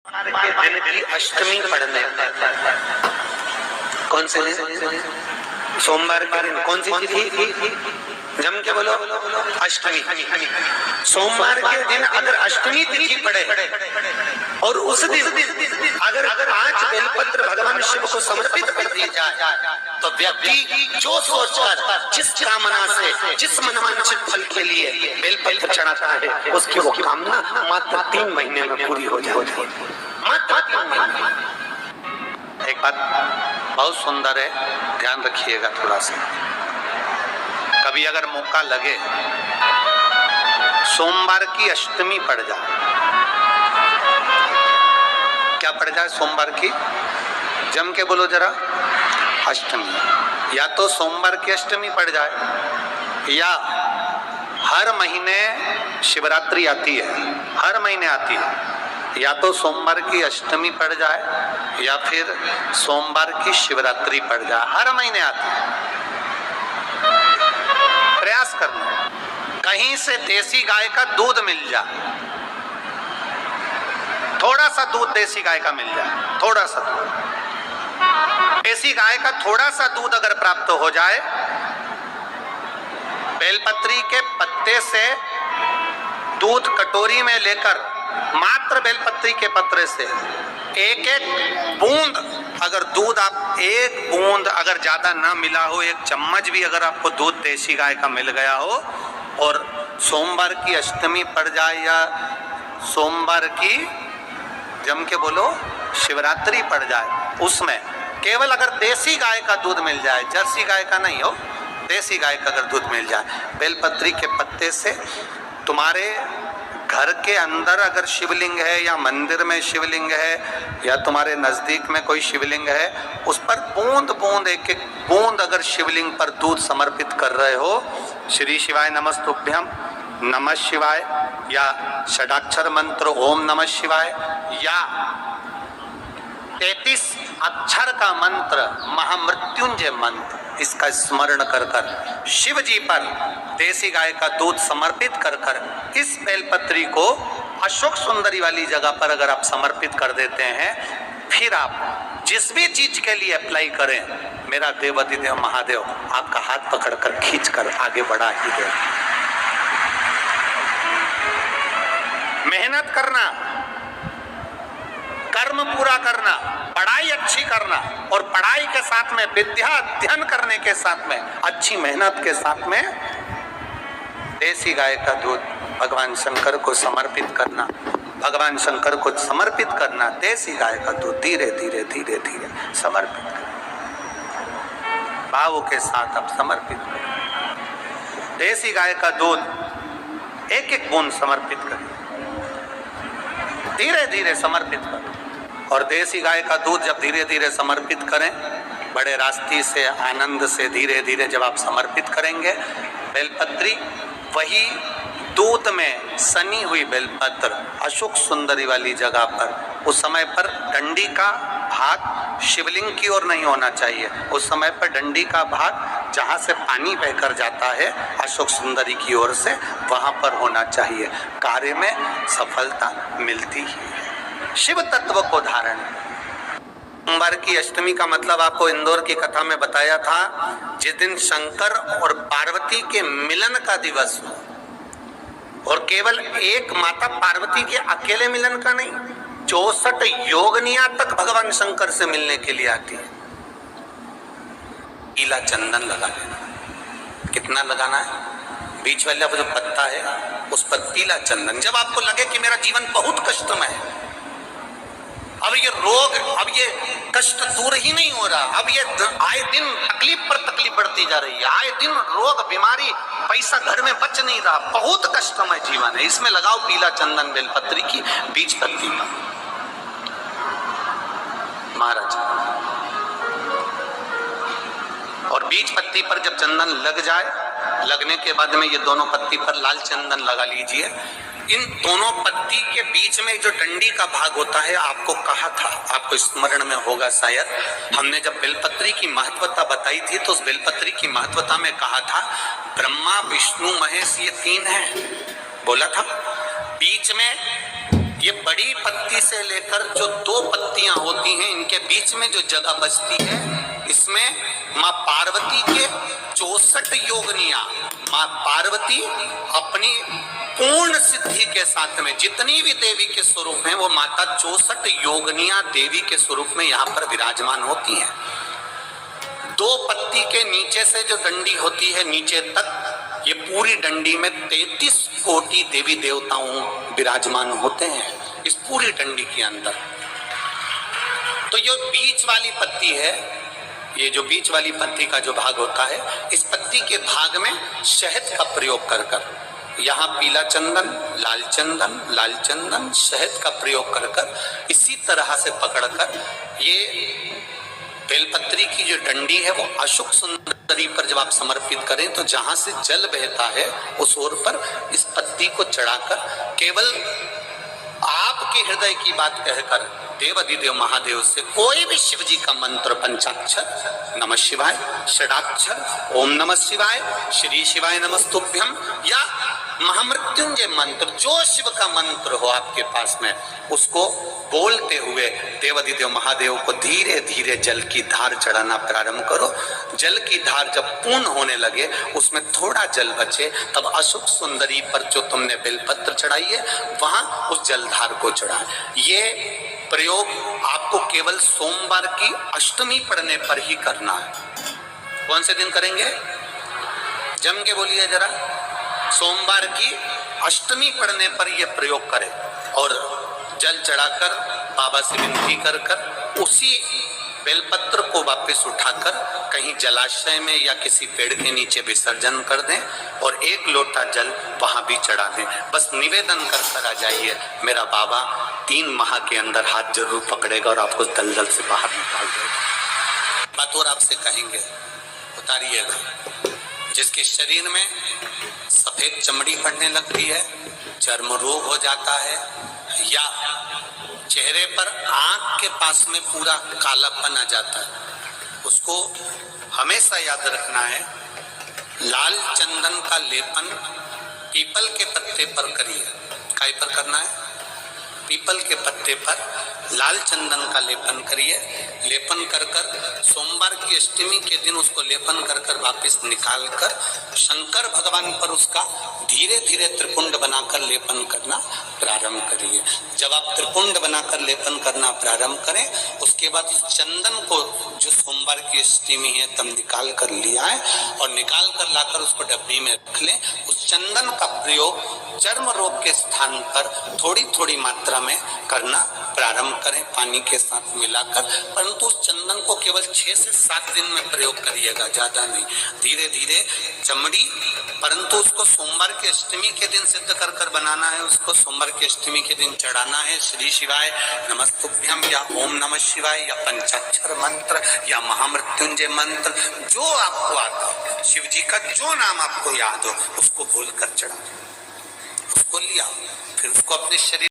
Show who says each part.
Speaker 1: के दिन की अष्टमी पढ़ने पर कौन से दिन? सोमवार के दिन। कौन सी तिथि? जम के बोलो, अष्टमी। सोमवार के दिन अगर अष्टमी तिथि पड़े और उस दिन अगर 5 बेलपत्र भगवान शिव को समर्पित कर दी जाए तो व्यक्ति जो सोचकर जिस कामना से जिस मनवांछित फल के लिए बेलपत्र चढ़ाता है उसकी वो कामना मात्र 3 महीने में पूरी हो जाती है। मात्र 3 महीने। एक बात बहुत सुंदर है, ध्यान रखिएगा थोड़ा सा। कभी अगर मौका लगे सोमवार की अष्टमी पड़ जाए, क्या पड़ जाए? सोमवार की, जम के बोलो जरा, अष्टमी। या तो सोमवार की अष्टमी पड़ जाए या हर महीने शिवरात्रि आती है, हर महीने आती है, या तो सोमवार की अष्टमी पड़ जाए या फिर सोमवार की शिवरात्रि पड़ जाए, हर महीने आती है। प्रयास करना कहीं से देसी गाय का दूध मिल जाए, थोड़ा सा दूध देसी गाय का मिल जाए, थोड़ा सा दूध देसी गाय का, थोड़ा सा दूध अगर प्राप्त हो जाए, बेलपत्री के पत्ते से दूध कटोरी में लेकर, मात्र बेलपत्री के पत्रे से एक एक बूंद अगर दूध, आप एक बूंद अगर ज्यादा ना मिला हो, 1 चम्मच भी अगर आपको दूध देसी गाय का मिल गया हो और सोमवार की अष्टमी पड़ जाए या सोमवार की, जम के बोलो, शिवरात्रि पड़ जाए, उसमें केवल अगर देसी गाय का दूध मिल जाए, जर्सी गाय का नहीं हो, देसी गाय का अगर दूध मिल जाए, बेलपत्री के पत्ते से, तुम्हारे घर के अंदर अगर शिवलिंग है या मंदिर में शिवलिंग है या तुम्हारे नजदीक में कोई शिवलिंग है, उस पर बूंद बूंद, एक एक बूंद अगर शिवलिंग पर दूध समर्पित कर रहे हो, श्री शिवाय नमस्तुभ्यं, नमः शिवाय, या षडाक्षर मंत्र ओम नमः शिवाय, या 33 अक्षर का मंत्र महामृत्युंजय मंत्र, इसका स्मरण कर कर शिव जी पर देसी गाय का दूध समर्पित कर कर इस बेलपत्री को अशोक सुंदरी वाली जगह पर अगर आप समर्पित कर देते हैं, फिर आप जिस भी चीज के लिए अप्लाई करें, मेरा देवाधिदेव महादेव आपका हाथ पकड़कर खींचकर आगे बढ़ा ही दे। मेहनत करना, कर्म पूरा करना, पढ़ाई अच्छी करना, और पढ़ाई के साथ में विद्या अध्ययन करने के साथ में अच्छी मेहनत के साथ में देसी गाय का दूध भगवान शंकर को समर्पित करना, भगवान शंकर को समर्पित करना, देसी गाय का दूध धीरे धीरे धीरे धीरे समर्पित करना, भावों के साथ आप समर्पित करें। देसी गाय का दूध एक एक बूंद समर्पित करें, धीरे धीरे समर्पित करें। और देसी गाय का दूध जब धीरे धीरे समर्पित करें, बड़े रास्ते से, आनंद से धीरे धीरे जब आप समर्पित करेंगे, बेलपत्री वही दूध में सनी हुई बेलपत्र अशोक सुंदरी वाली जगह पर, उस समय पर डंडी का भाग शिवलिंग की ओर नहीं होना चाहिए, उस समय पर डंडी का भाग जहाँ से पानी बहकर जाता है अशोक सुंदरी की ओर से, वहाँ पर होना चाहिए। कार्य में सफलता मिलती है। शिव तत्व को धारण। सोमवार की अष्टमी का मतलब आपको इंदौर की कथा में बताया था, जिस दिन शंकर और पार्वती के मिलन का दिवस हो, और केवल एक माता पार्वती के अकेले मिलन का नहीं, 64 योगनिया तक भगवान शंकर से मिलने के लिए आती है। पीला चंदन लगा लेना। कितना लगाना है? बीच वाला जो पत्ता है उस पर पीला चंदन। जब आपको लगे कि मेरा जीवन बहुत कष्ट में है, अब ये रोग, अब ये कष्ट दूर ही नहीं हो रहा, अब ये आए दिन तकलीफ पर तकलीफ बढ़ती जा रही है, आए दिन रोग, बीमारी, पैसा घर में बच नहीं रहा, बहुत कष्टमय जीवन है, इसमें लगाओ पीला चंदन बेलपत्री की बीज पत्ती पर। महाराज, और बीज पत्ती पर जब चंदन लग जाए, लगने के बाद में ये दोनों पत्ती पर लाल चंदन लगा लीजिए। इन दोनों पत्ती के बीच में जो डंडी का भाग होता है, आपको कहा था, आपको स्मरण में होगा शायद, हमने जब बेलपत्री की महत्वता बताई थी तो उस बेलपत्री की महत्वता में कहा था ब्रह्मा विष्णु महेश ये 3 हैं, बोला था। बीच में ये बड़ी पत्ती से लेकर जो 2 पत्तियां होती हैं, इनके बीच में जो जगह बचती है, इसमें मां पार्वती के 64 योगनियां, मां पार्वती अपनी पूर्ण सिद्धि के साथ में जितनी भी देवी के स्वरूप हैं, वो माता 64 योगनियां देवी के स्वरूप में यहाँ पर विराजमान होती हैं। 2 पत्ती के नीचे से जो डंडी होती है नीचे तक, ये पूरी डंडी में 33 कोटि देवी देवताओं विराजमान होते हैं इस पूरी डंडी के अंदर। तो ये बीच वाली पत्ती है, ये जो बीच वाली पत्ती का जो भाग होता है, इस पत्ती के भाग में शहद का प्रयोग कर कर, यहाँ पीला चंदन, लाल चंदन, शहद का प्रयोग कर कर, इसी तरह से पकड़कर ये बेलपत्री की जो डंडी है वो अशुक सुंदरी पर जब आप समर्पित करें, तो जहां से जल बहता है उस ओर पर इस पत्ती को चढ़ाकर केवल आपके हृदय की बात कहकर देवाधिदेव महादेव से कोई भी शिव जी का मंत्र, पंचाक्षर नमः शिवाय, षडाक्षर ओम नमः शिवाय, श्री शिवाय नमस्तुभ्यम, या महामृत्युंजय मंत्र, जो शिव का मंत्र हो आपके पास में, उसको बोलते हुए देवाधिदेव महादेव को धीरे धीरे जल की धार चढ़ाना प्रारंभ करो। जल की धार जब पूर्ण होने लगे, उसमें थोड़ा जल बचे, तब अशुक सुंदरी पर जो तुमने बेलपत्र चढ़ाई है वहां उस जलधार को चढ़ाए। ये प्रयोग आपको केवल सोमवार की अष्टमी पढ़ने पर ही करना है। कौन से दिन करेंगे? जम के बोलिए जरा। सोमवार की अष्टमी पढ़ने पर यह प्रयोग करें और जल चढ़ाकर बाबा से विनती कर कर उसी बेलपत्र को वापस उठाकर कहीं जलाशय में या किसी पेड़ के नीचे विसर्जन कर दें और 1 लोटा जल वहां भी चढ़ा दें। बस निवेदन कर आ जाइए, मेरा बाबा 3 माह के अंदर हाथ जरूर पकड़ेगा और आपको दलदल से बाहर निकाल देगा। बात और आपसे कहेंगे, उतारिएगा। जिसके शरीर में सफेद चमड़ी पड़ने लगती है, चर्म रोग हो जाता है, या चेहरे पर आंख के पास में पूरा कालापन आ जाता है, उसको हमेशा याद रखना है, लाल चंदन का लेपन पीपल के पत्ते पर करिए। काय पर करना है? पीपल के पत्ते पर लाल चंदन का लेपन करिए। लेपन कर कर सोमवार की अष्टमी के दिन उसको लेपन कर कर वापिस निकाल कर शंकर भगवान पर उसका धीरे धीरे त्रिपुंड बनाकर लेपन करना प्रारंभ करिए। जब आप त्रिपुंड बनाकर लेपन करना प्रारंभ करें, उसके बाद उस चंदन को जो सोमवार की अष्टमी है तब निकाल कर लिया है और निकाल कर लाकर उसको डब्बी में रख लें। उस चंदन का प्रयोग चर्म रोग के स्थान पर थोड़ी थोड़ी मात्रा में करना प्रारंभ करें, पानी के साथ मिलाकर। परंतु उस चंदन को केवल 6 से 7 दिन में प्रयोग करिएगा, ज्यादा नहीं, धीरे धीरे चमड़ी। परंतु उसको सोमवार की अष्टमी के दिन सिद्ध कर कर बनाना है, उसको सोमवार की अष्टमी के दिन चढ़ाना है श्री शिवाय नमस्तुभ्यम या ओम नमः शिवाय या पंचाक्षर मंत्र या महामृत्युंजय मंत्र, जो आपको आता हो, शिव जी का जो नाम आपको याद हो उसको बोलकर चढ़ा। उसको लिया, फिर उसको अपने शरीर